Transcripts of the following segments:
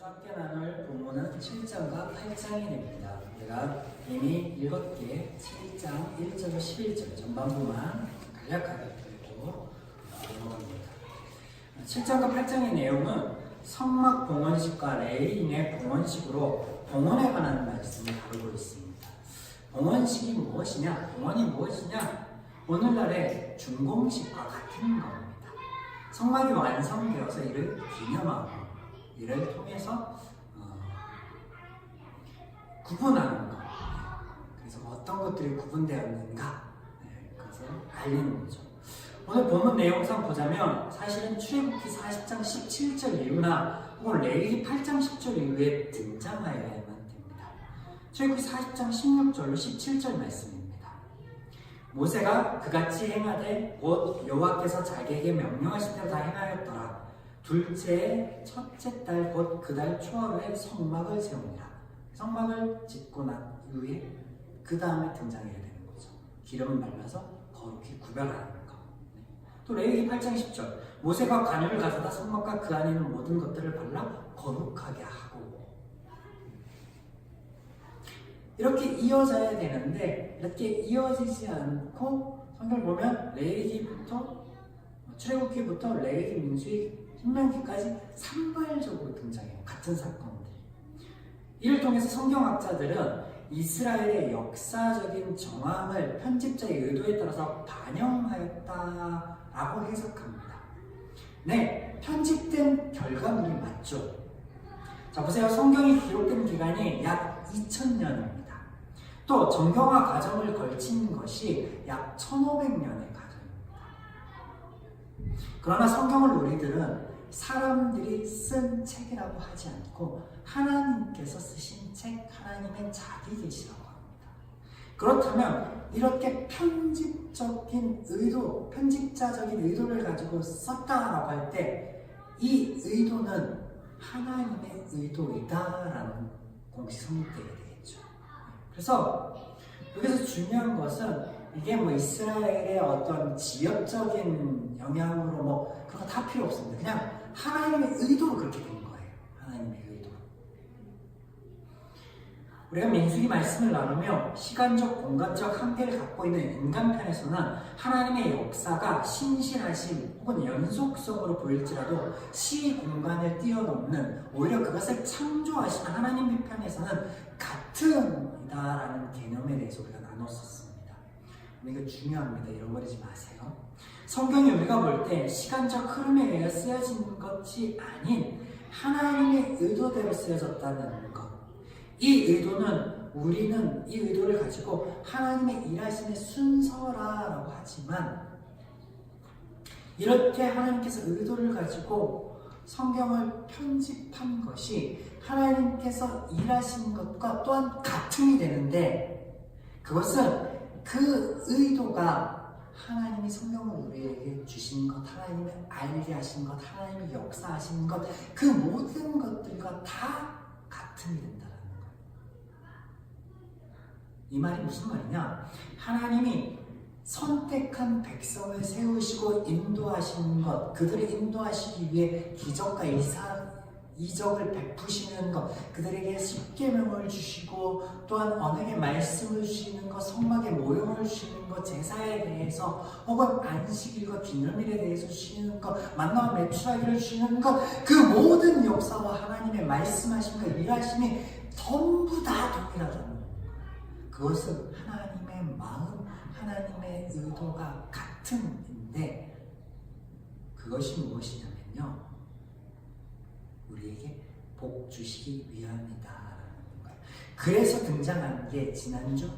오늘서 함께 나눌 본문은 7장과 8장이 됩니다. 우리가 이미 읽었기에 7장 1절로 11절 전반부만 간략하게 읽고 넘어갑니다. 7장과 8장의 내용은 성막 봉헌식과 레위인의 봉헌식으로 봉헌에 관한 말씀을 다루고 있습니다. 봉헌식이 무엇이냐? 봉헌이 무엇이냐? 오늘날의 준공식과 같은 겁니다. 성막이 완성되어서 이를 기념하고 이를 통해서 구분하는 것. 그래서 어떤 것들이 구분되었는가, 그것을 알리는 거죠. 오늘 본문 내용상 보자면 사실은 출애굽기 40장 17절 이후나 혹은 레위기 8장 10절 이후에 등장하여야만 됩니다. 출애굽기 40장 16절로 17절 말씀입니다. 모세가 그같이 행하되 곧 여호와께서 자기에게 명령하신 대로 다 행하였더라. 둘째의 첫째 달 곧 그 달 초하루에 성막을 세웁니다. 성막을 짓고 난 이후에 그 다음에 등장해야 되는 거죠. 기름을 발라서 거룩히 구별하는 거. 또 레위기 8장 10절 모세가 관유를 가져다 성막과 그 안에 있는 모든 것들을 발라 거룩하게 하고, 이렇게 이어져야 되는데 이렇게 이어지지 않고 성경을 보면 레위기부터 출애굽기부터 레위기, 민수기, 신명기까지 산발적으로 등장해요. 같은 사건들이. 이를 통해서 성경학자들은 이스라엘의 역사적인 정황을 편집자의 의도에 따라서 반영하였다라고 해석합니다. 네, 편집된 결과물이 맞죠. 자, 보세요. 성경이 기록된 기간이 약 2000년입니다. 또 정경화 과정을 걸친 것이 약 1500년의 과정입니다. 그러나 성경을 우리들은 사람들이 쓴 책이라고 하지 않고 하나님께서 쓰신 책, 하나님의 자기 계시라고 합니다. 그렇다면 이렇게 편집적인 의도, 편집자적인 의도를 가지고 썼다라고 할 때 이 의도는 하나님의 의도이다라는 공식 성립되게 되겠죠. 그래서 여기서 중요한 것은 이게 뭐 이스라엘의 어떤 지역적인 영향으로 뭐 그런 거 다 필요 없습니다. 그냥 하나님의 의도로 그렇게 된 거예요. 하나님의 의도. 우리가 민수기 말씀을 나누며 시간적, 공간적 한계를 갖고 있는 인간편에서는 하나님의 역사가 신실하심 혹은 연속성으로 보일지라도 시 공간을 뛰어넘는, 오히려 그것을 창조하신 하나님의 편에서는 같은이다라는 개념에 대해서 우리가 나눴었습니다. 이거 중요합니다. 잃어버리지 마세요. 성경이 우리가 볼 때 시간적 흐름에 의해 쓰여진 것이 아닌 하나님의 의도대로 쓰여졌다는 것. 이 의도는 우리는 이 의도를 가지고 하나님의 일하심의 순서라고 하지만, 이렇게 하나님께서 의도를 가지고 성경을 편집한 것이 하나님께서 일하신 것과 또한 같음이 되는데, 그것은 그 의도가 하나님이 성경을 우리에게 주신 것, 하나님이 알게 하신 것, 하나님이 역사하신 것, 그 모든 것들과 다 같음이 된다는 거예요. 이 말이 무슨 말이냐? 하나님이 선택한 백성을 세우시고 인도하시는 것, 그들을 인도하시기 위해 기적과 이적을 베푸시는 것, 그들에게 십계명을 주시고 또한 언에게 말씀을 주시는 것, 성막에 모형을 주시는 것, 제사에 대해서 혹은 안식일과 기념일에 대해서 주시는 것, 만나와 메추라기를 주시는 것, 그 모든 역사와 하나님의 말씀하심과 일하심이 전부 다 동일하다는 거예요. 그것은 하나님의 마음, 하나님의 의도가 같은인데, 그것이 무엇이냐면요, 우리에게 복 주시기 위함이다라는 거예요. 그래서 등장한 게 지난주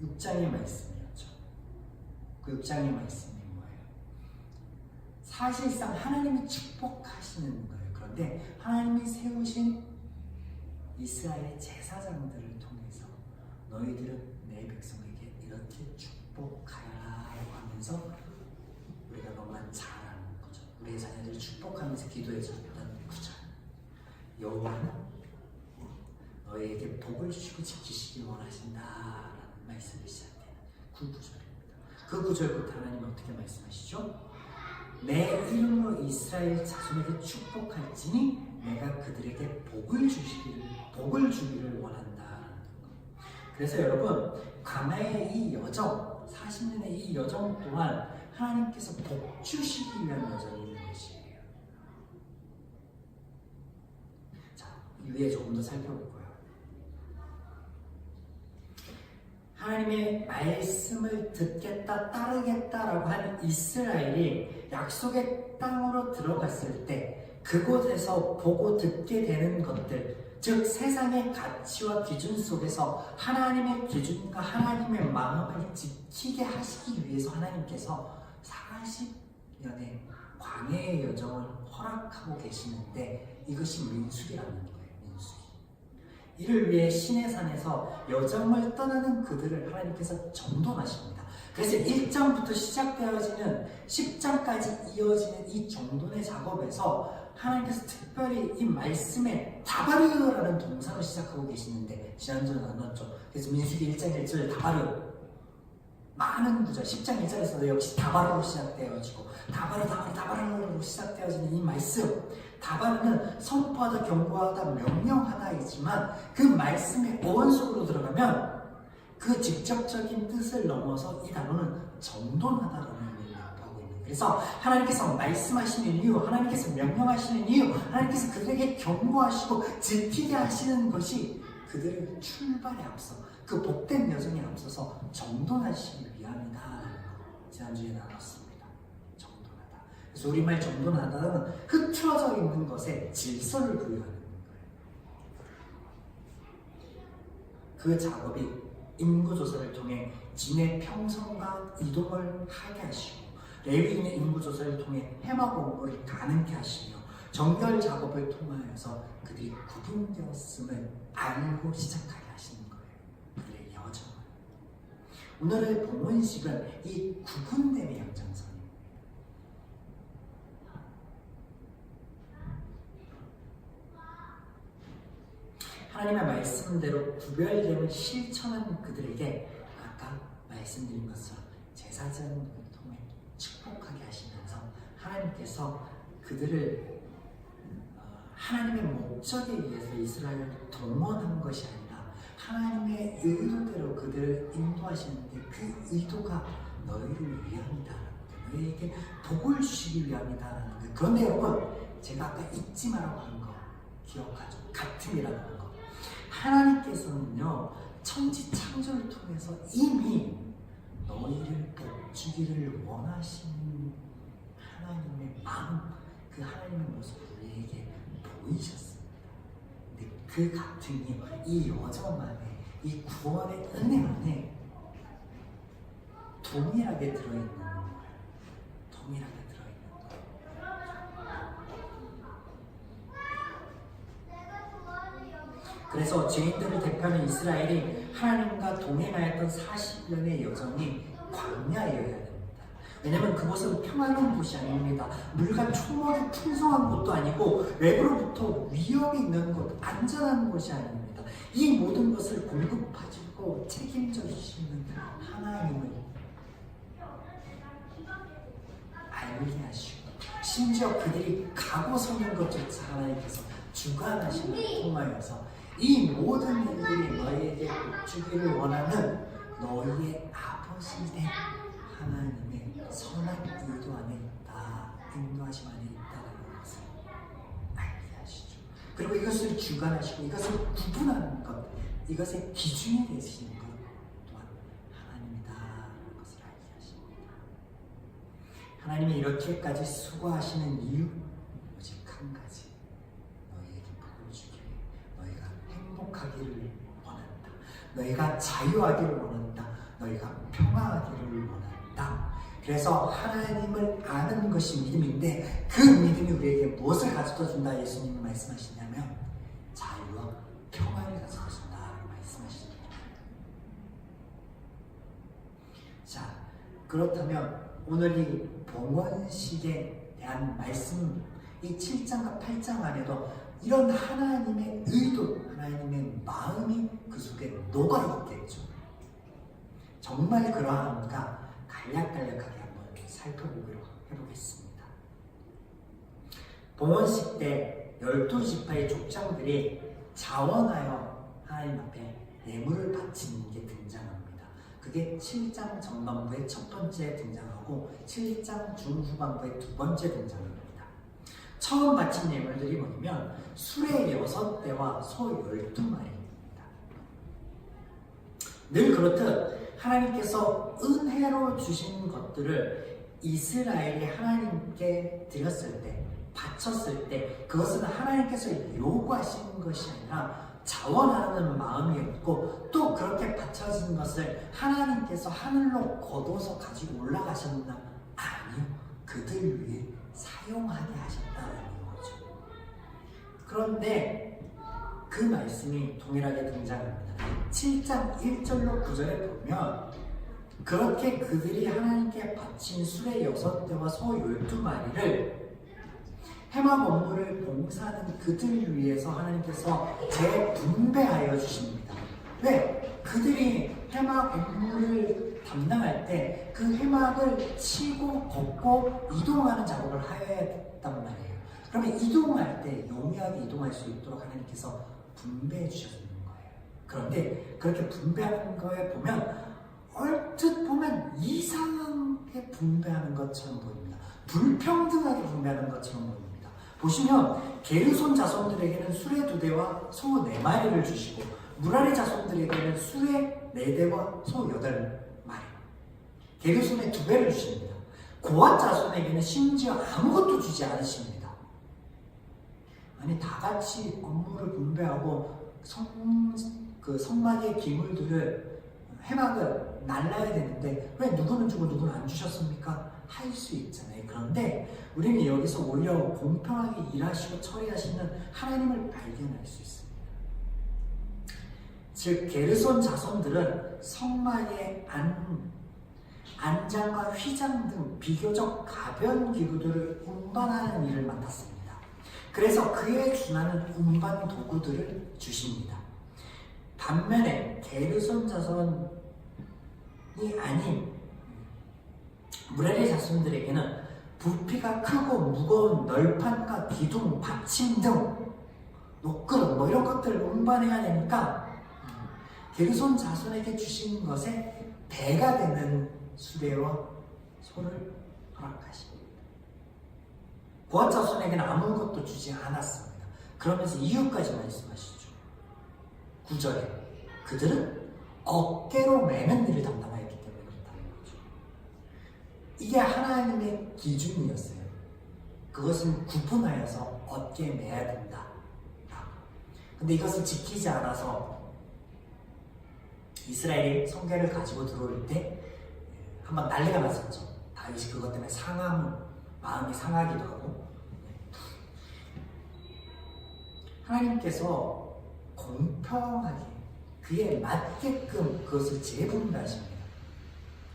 6장의 말씀이었죠. 그 6장의 말씀이 뭐예요? 사실상 하나님이 축복하시는 거예요. 그런데 하나님이 세우신 이스라엘의 제사장들을 통해서 너희들은 내 백성에게 이렇게 축복하라라고 하면서 우리가 너무나 잘 아는 거죠. 우리의 자녀들을 축복하면서 기도해 줬던 구절. 여호와는 너희에게 복을 주시고 지키시길 원하신다라는 말씀이 시작되는 그 구절입니다. 그 구절부터 하나님은 어떻게 말씀하시죠? 내 이름으로 이스라엘 자손에게 축복할지니 내가 그들에게 복을 주기를 원한다. 그래서 여러분, 광야의 이 여정, 40년의 이 여정 동안 하나님께서 복 주시기 위한 여정이 있는 것이에요. 자, 이 위에 조금 더 살펴볼 거예요. 하나님의 말씀을 듣겠다, 따르겠다라고 하는 이스라엘이 약속의 땅으로 들어갔을 때 그곳에서 보고 듣게 되는 것들, 즉 세상의 가치와 기준 속에서 하나님의 기준과 하나님의 마음을 지키게 하시기 위해서 하나님께서 40년의 광야의 여정을 허락하고 계시는데 이것이 민수기라는 거예요. 민수기. 이를 위해 시내산에서 여정을 떠나는 그들을 하나님께서 정돈하십니다. 그래서 1장부터 시작되어지는 10장까지 이어지는 이 정돈의 작업에서 하나님께서 특별히 이 말씀에 다바르라는 동사로 시작하고 계시는데 지난주에 나눴죠. 그래서 민수기 1장 1절에 다바르, 많은 구절, 10장 1절에서도 역시 다바르로 시작되어지고 다바르로 시작되어지는 이 말씀, 다바르는 선포하다, 경고하다, 명령하다이지만 그 말씀의 어원 속으로 들어가면 그 직접적인 뜻을 넘어서 이 단어는 정돈하다라는 의미를 하고 있는. 그래서 하나님께서 말씀하시는 이유, 하나님께서 명령하시는 이유, 하나님께서 그들에게 경고하시고 지키게 하시는 것이 그들의 출발에 앞서, 그 복된 여정에 앞서서 정돈하시기 위함이다. 지난주에 나눴습니다. 정돈하다. 그래서 우리말 정돈하다는 흐트러져 있는 것에 질서를 부여하는 거예요. 그 작업이 인구조사를 통해 진의 평성과 이동을 하게 하시고 레위인의 인구조사를 통해 해마 공부를 가능케 하시며 정결 작업을 통하여서 그들이 구분되었음을 알고 시작하게 하시는 거예요. 그들의 여정을. 오늘의 본문식은 이 구분됨의 연장선입니다. 하나님의 말씀대로 구별됨을 실천한 그들에게 아까 말씀드린 것처럼 제사장을 통해 축복하게 하시면서 하나님께서 그들을 하나님의 목적에 의해서 이스라엘을 동원한 것이 아니라 하나님의 의도대로 그들을 인도하시는데 그 의도가 너희를 위함이다. 너희에게 복을 주시기 위함이다라는 거예요. 그런데 여러분, 제가 아까 잊지 말라고 한 거 기억하죠? 같음이라는 거. 하나님께서는요, 천지 창조를 통해서 이미 너희를 복주기를 원하시는 하나님의 마음, 그 하나님의 모습을 우리에게 보이셨습니다. 근데 그 같음이 이 여정 안에, 이 구원의 은혜 안에 동일하게 들어있는 거예요. 동일하게 들어있는 거예요. 그래서 죄인들을 대표하는 이스라엘이 하나님과 동행하였던 40년의 여정이 광야여야 됩니다. 왜냐하면 그곳은 평안한 곳이 아닙니다. 물과 초목이 풍성한 곳도 아니고 외부로부터 위협이 있는 곳, 안전한 곳이 아닙니다. 이 모든 것을 공급하시고 책임져 주시는 하나님을 알게 하시고 심지어 그들이 가고 서는 것조차 하나님께서 주관하시는 통하여서 이 모든 일들이 너희에게 주기를 원하는 너희의 아버지 된 하나님의 선한 의도 안에 있다, 인도하심 안에 있다는 것을 알게 하시죠. 그리고 이것을 주관하시고 이것을 구분하는 것, 이것의 기준이 되시는 것 또한 하나님이다라는 것을 알게 하십니다. 하나님이 이렇게까지 수고하시는 이유 오직 한 가지, 너희에게 복을 주기를, 너희가 행복하기를 원한다, 너희가 자유하기를 원한다, 너희가 평화하기를 원한다. 그래서 하나님을 아는 것이 믿음인데 그 믿음이 우리에게 무엇을 가져다 준다 예수님이 말씀하시냐면 자유와 평화를 가져다 준다 말씀하십니다. 자, 그렇다면 오늘 이 봉헌식에 대한 말씀, 이 7장과 8장 안에도 이런 하나님의 의도, 하나님의 마음이 그 속에 녹아 있겠죠. 정말 그러한가 간략하게 한번 살펴보기로 해보겠습니다. 봉헌식 때 12지파의 족장들이 자원하여 하나님 앞에 예물을 바치는 게 등장합니다. 그게 7장 전반부의 첫 번째 등장하고 7장 중후반부의 두 번째 등장합니다. 처음 바친 예물들이 뭐냐면 수레 6대와 소 12마리입니다. 늘 그렇듯 하나님께서 은혜로 주신 것들을 이스라엘이 하나님께 드렸을 때, 바쳤을 때 그것은 하나님께서 요구하신 것이 아니라 자원하는 마음이었고, 또 그렇게 바쳐진 것을 하나님께서 하늘로 거둬서 가지고 올라가셨나? 아니요. 그들 위해 사용하게 하셨다는 거죠. 그런데 그 말씀이 동일하게 등장합니다. 7장 1절로 9절에 보면 그렇게 그들이 하나님께 바친 수레 6대와 소 12마리를 해막 업무를 봉사하는 그들 위해서 하나님께서 재분배하여 주십니다. 왜? 그들이 해막 업무를 담당할 때 그 해막을 치고 걷고 이동하는 작업을 해야 했단 말이에요. 그러면 이동할 때 용이하게 이동할 수 있도록 하나님께서 분배해 주셨는 거예요. 그런데 그렇게 분배하는 거에 보면 얼핏 보면 이상하게 분배하는 것처럼 보입니다. 불평등하게 분배하는 것처럼 보입니다. 보시면 게르손 자손들에게는 수레 2대와 소 4마리를 주시고 무라리 자손들에게는 수레 4대와 소 8마리, 게르손의 2배를 주십니다. 고앗 자손에게는 심지어 아무것도 주지 않으십니다. 아니, 다 같이 업무를 분배하고 성막의 기물들을 해막을 날라야 되는데 왜 누구는 주고 누구는 안 주셨습니까? 할 수 있잖아요. 그런데 우리는 여기서 오히려 공평하게 일하시고 처리하시는 하나님을 발견할 수 있습니다. 즉 게르손 자손들은 성막의 안장과 휘장 등 비교적 가벼운 기구들을 운반하는 일을 맡았습니다. 그래서 그에 준하는 운반 도구들을 주십니다. 반면에 게르손 자손이 아닌 무라리 자손들에게는 부피가 크고 무거운 널판과 기둥, 받침 등 노끄러 이런 것들을 운반해야 되니까 게르손 자손에게 주신 것에 배가 되는 수레와 소를 허락하십니다. 고앗 자손에게는 아무것도 주지 않았습니다. 그러면서 이유까지 말씀하시죠. 9절에 그들은 어깨로 매는 일을 담당하였기 때문에 그렇다는 거죠. 이게 하나님의 기준이었어요. 그것은 구분하여서 어깨에 매야 된다. 근데 이것을 지키지 않아서 이스라엘이 성궤를 가지고 들어올 때 한번 난리가 났었죠. 다윗이 그것 때문에 마음이 상하기도 하고. 하나님께서 공평하게 그에 맞게끔 그것을 재분배하십니다.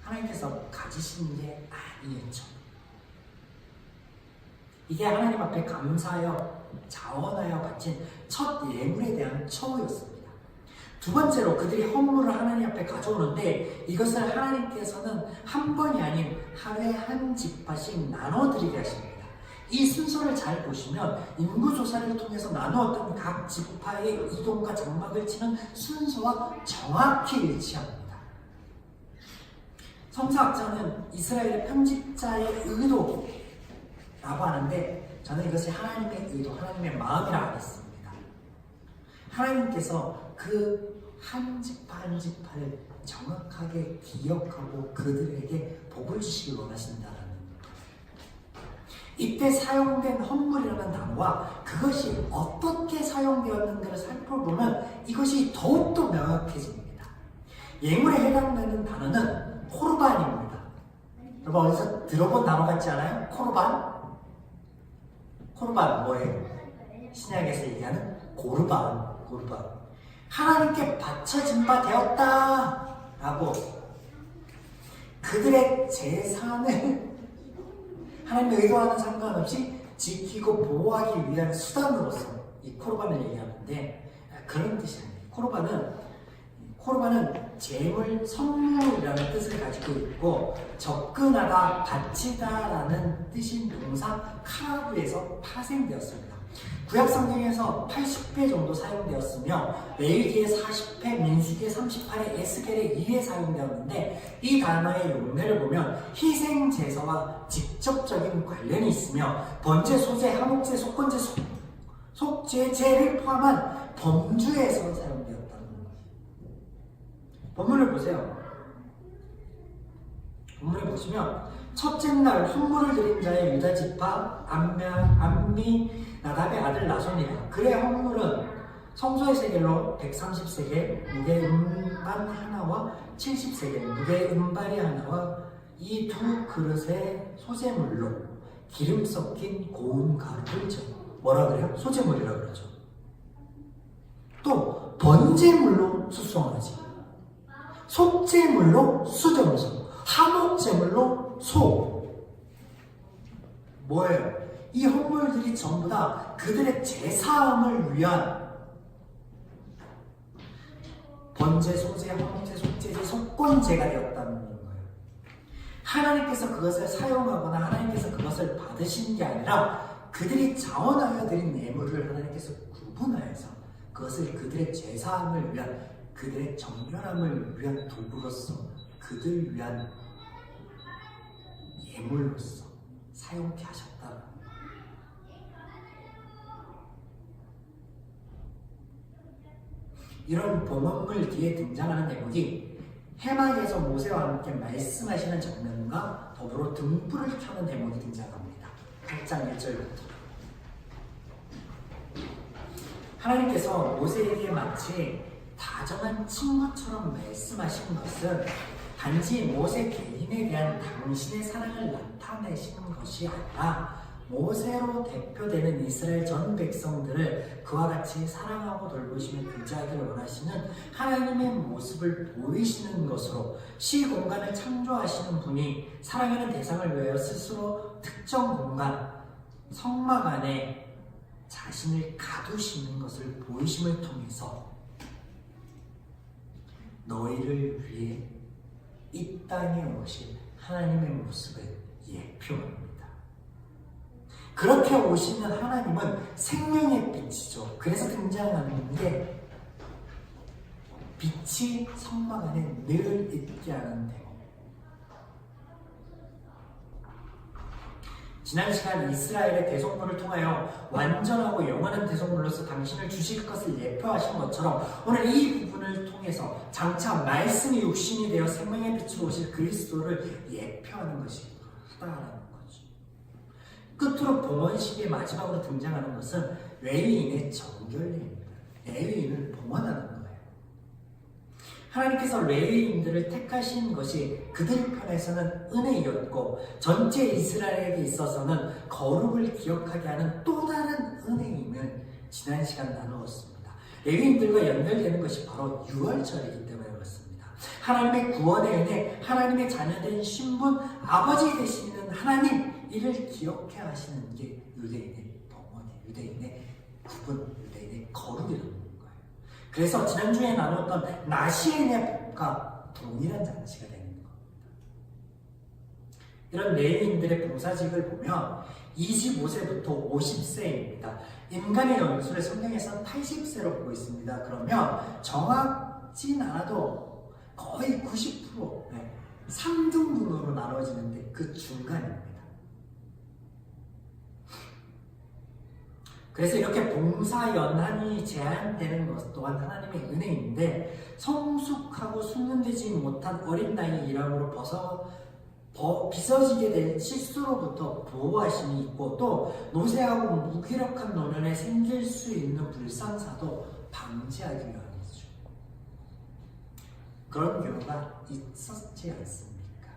하나님께서 가지신 게 아니었죠. 이게 하나님 앞에 감사하여 자원하여 바친 첫 예물에 대한 처우였습니다. 두 번째로 그들이 헌물을 하나님 앞에 가져오는데 이것을 하나님께서는 한 번이 아닌 하루에 한 지파씩 나눠드리게 하십니다. 이 순서를 잘 보시면 인구조사를 통해서 나누었던 각 지파의 이동과 장막을 치는 순서와 정확히 일치합니다. 성서학자는 이스라엘의 편집자의 의도라고 하는데 저는 이것이 하나님의 의도, 하나님의 마음이라 하겠습니다. 하나님께서 그 한 지파 한 지파를 정확하게 기억하고 그들에게 복을 주시길 원하신다는 이때 사용된 헌물이라는 단어와 그것이 어떻게 사용되었는가를 살펴보면 이것이 더욱더 명확해집니다. 예물에 해당되는 단어는 코르반입니다. 여러분 어디서 들어본 단어 같지 않아요? 코르반? 코르반 뭐예요? 신약에서 얘기하는 고르반. 하나님께 바쳐진 바 되었다 라고 그들의 재산을 하나님의 의도와는 상관없이 지키고 보호하기 위한 수단으로서 이 코르반을 얘기하는데 그런 뜻이 아니에요. 코르반은 코르반은 재물, 선물이라는 뜻을 가지고 있고 접근하다, 바치다라는 뜻인 동사 카라브에서 파생되었습니다. 구약 성경에서 80회 정도 사용되었으며 레위기에 40회, 민수기에 38회, 에스겔에 2회 사용되었는데 이 단어의 용례를 보면 희생 제사와 직접적인 관련이 있으며 번제, 소제, 화목제, 속건제, 속죄제를 포함한 범주에서 사용되었다는 겁니다. 본문을 보세요. 본문을 보시면 첫째 날 헌물을 드린 자의 유다 지파 암미 나답의 아들 나손이라. 그의 헌물은 성소의 세겔로 130세겔, 무게 음반 하나와 70세겔, 무게 음발이 하나와 이 두 그릇의 소재물로 기름 섞인 고운 가루를 줘. 뭐라 그래요? 소재물이라 그러죠. 또 번제물로 수송아지, 속제물로 수정소, 화목제물로 소. 뭐예요? 이 헌물들이 전부 다 그들의 제사함을 위한 번제, 소제, 화목제, 속제제, 속건제가 되었다는 거예요. 하나님께서 그것을 사용하거나 하나님께서 그것을 받으신 게 아니라 그들이 자원하여 드린 예물을 하나님께서 구분하여서 그것을 그들의 제사함을 위한, 그들의 정결함을 위한 도구로서, 그들 위한 예물로서 사용케 하셨다. 이런 범헌물 뒤에 등장하는 대목이 해막에서 모세와 함께 말씀하시는 장면과 더불어 등불을 켜는 대목이 등장합니다. 8장 1절부터. 하나님께서 모세에게 마치 다정한 친구처럼 말씀하신 것은 단지 모세 개인에 대한 당신의 사랑을 나타내시는 것이 아니라 모세로 대표되는 이스라엘 전 백성들을 그와 같이 사랑하고 돌보시며 교제하기를 원하시는 하나님의 모습을 보이시는 것으로 시공간을 창조하시는 분이 사랑하는 대상을 위하여 스스로 특정 공간, 성막 안에 자신을 가두시는 것을 보이심을 통해서 너희를 위해 이 땅에 오신 하나님의 모습을 예표합니다. 그렇게 오시는 하나님은 생명의 빛이죠. 그래서 등장하는 게 빛이 성막 안에 늘 있게 하는 대목. 지난 시간 이스라엘의 대속물을 통하여 완전하고 영원한 대속물로서 당신을 주실 것을 예표하신 것처럼 오늘 이 부분을 통해서 장차 말씀이 육신이 되어 생명의 빛으로 오실 그리스도를 예표하는 것이 하다라는 거죠. 끝으로 봉헌식의 마지막으로 등장하는 것은 레위인의 정결례입니다. 레위인을 봉헌하는 거예요. 하나님께서 레위인들을 택하신 것이 그들 편에서는 은혜이었고 전체 이스라엘에게 있어서는 거룩을 기억하게 하는 또 다른 은혜임을 지난 시간 나누었습니다. 레위인들과 연결되는 것이 바로 유월절이기 때문에 그렇습니다. 하나님의 구원의 은혜, 하나님의 자녀된 신분, 아버지 되시는 하나님, 이를 기억해 하시는 게 유대인의 봉헌이에요. 유대인의 구분, 유대인의 거룩이라는 거예요. 그래서 지난주에 나눴던 나시엔의 복과 동일한 장치가 되는 겁니다. 이런 레위인들의 봉사직을 보면 25세부터 50세입니다. 인간의 연수를 성경에서는 80세로 보고 있습니다. 그러면 정확진 않아도 거의 90%, 3등분으로 나눠지는데 그 중간입니다. 그래서 이렇게 봉사 연한이 제한되는 것 또한 하나님의 은혜인데 성숙하고 숙련되지 못한 어린 나이의 일함으로 빗어지게 된 실수로부터 보호하심이 있고 또 노쇠하고 무기력한 노년에 생길 수 있는 불상사도 방지하기 위함이죠. 그런 경우가 있었지 않습니까?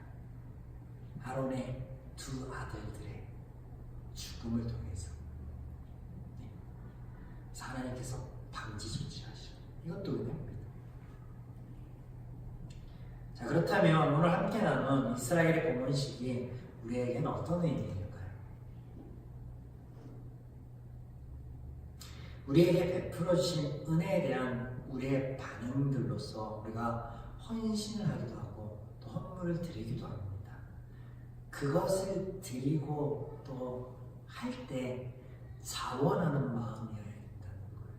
아론의 두 아들들의 죽음을 통해서 하나님께서 방지 조치하시고 이것도 은혜입니다. 자, 그렇다면 오늘 함께 나눈 이스라엘의 봉헌식이 우리에게는 어떤 의미일까요? 우리에게 베풀어 주신 은혜에 대한 우리의 반응들로서 우리가 헌신을 하기도 하고 또 헌물을 드리기도 합니다. 그것을 드리고 또 할 때 자원하는 마음이어야 된다는 거예요.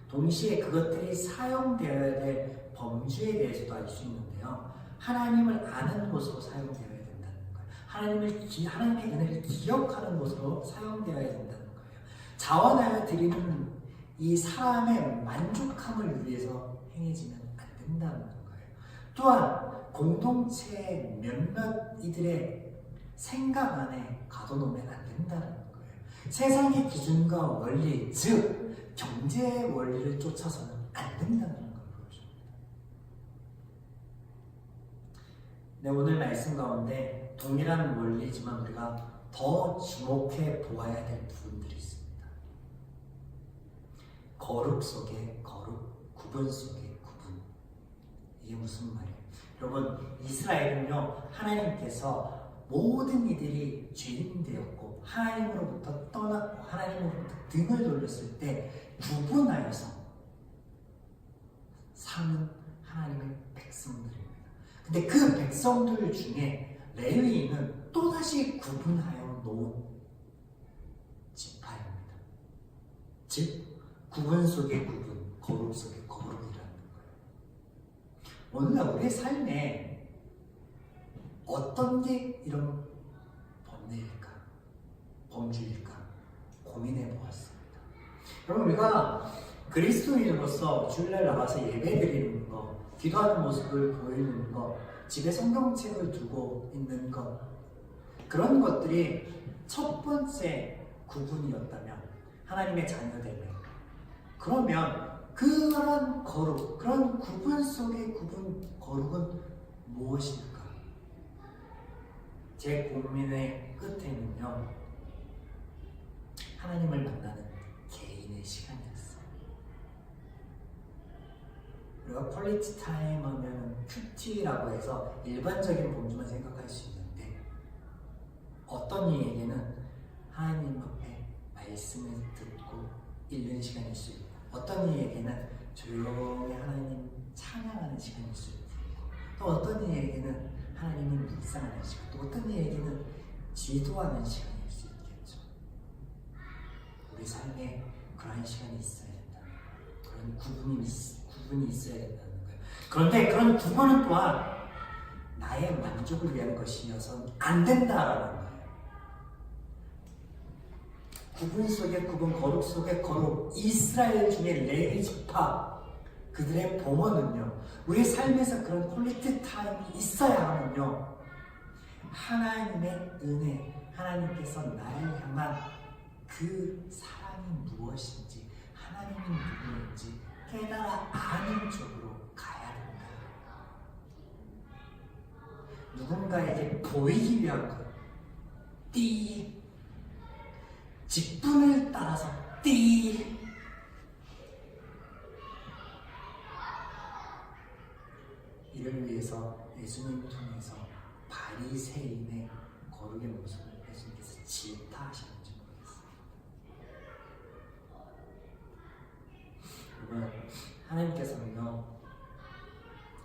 동시에 그것들이 사용되어야 될 범주에 대해서도 알 수 있는데요. 하나님을 아는 곳으로 사용되어야 된다는 거예요. 하나님의 은혜를 기억하는 곳으로 사용되어야 된다는 거예요. 자원하여 드리는 이 사람의 만족함을 위해서 행해지면 안 된다는 거예요. 또한 공동체의 몇몇 이들의 생각 안에 가둬놓으면 안 된다는 거예요. 세상의 기준과 원리, 즉 경제의 원리를 쫓아서는 안 된다는 걸 보여줍니다. 네, 오늘 말씀 가운데 동일한 원리지만 우리가 더 주목해 보아야 될 부분들이 있습니다. 거룩 속에 거룩, 구분 속에 구분. 이게 무슨 말이에요? 여러분, 이스라엘은요, 하나님께서 모든 이들이 죄인 되었고 하나님으로부터 떠났고 하나님으로부터 등을 돌렸을 때 구분하여서 사는 하나님의 백성들입니다. 근데 그 백성들 중에 레위인은 또다시 구분하여 놓은 지파입니다. 즉 구분 속의 구분, 거룩 속의 거룩이라는 거예요. 오늘날 우리의 삶에 어떤 게 이런 범례일까? 범주일까? 고민해 보았습니다. 여러분, 우리가 그리스도인으로서 주일날 나가서 예배 드리는 거, 기도하는 모습을 보이는 거, 집에 성경책을 두고 있는 것, 그런 것들이 첫 번째 구분이었다면, 하나님의 자녀되면, 그러면 그런 거룩, 그런 구분 속의 구분, 거룩은 무엇일까? 제 고민의 끝에는요, 하나님을 만나는 개인의 시간이었어요. 우리가 퀄리티 타임 하면 큐티라고 해서 일반적인 범주만 생각할 수 있는데, 어떤 이에게는 하나님 앞에 말씀을 듣고 읽는 시간일 수 있고, 어떤 이에게는 조용히 하나님 찬양하는 시간일 수 있고, 또 어떤 이에게는 하나님을 묵상하는 시간, 또 어떤 이에게는 기도하는 시간일 수 있겠죠. 우리 삶에 그러한 시간이 있어야 된다는 거예요. 그런 구분이 있어야 된다는 거예요. 그런데 그런 구분은 또한 나의 만족을 위한 것이어서는 안 된다라는 거예요. 구분 속에 구분, 거룩 속에 거룩, 이스라엘 중에 레위 지파, 그들의 봉헌은요, 우리 삶에서 그런 퀄리티 타임이 있어야 하면요, 하나님의 은혜, 하나님께서 나를 향한 그 사랑이 무엇인지, 하나님이 누구인지 깨달아 아는 쪽으로 가야 된다. 누군가에게 보이기 위한 것, 직분을 따라서 이를 위해서 예수님을 통해서 바리새인의 거룩의 모습을 예수님께서 질타하시는지 모르겠어요. 여러분, 하나님께서는요,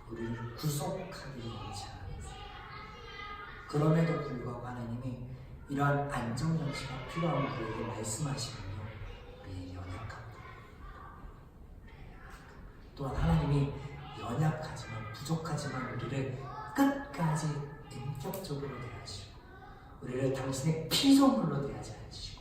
우리를 구속하기를 원치 않으세요. 그럼에도 불구하고 하나님이 이러한 안정장치가 필요한 우리에게 말씀하시면요, 우리의 연약함, 또한 하나님이 연약하지만 부족하지만 우리를 끝까지 인격적으로 대하시고 우리를 당신의 피조물로 대하지 않으시고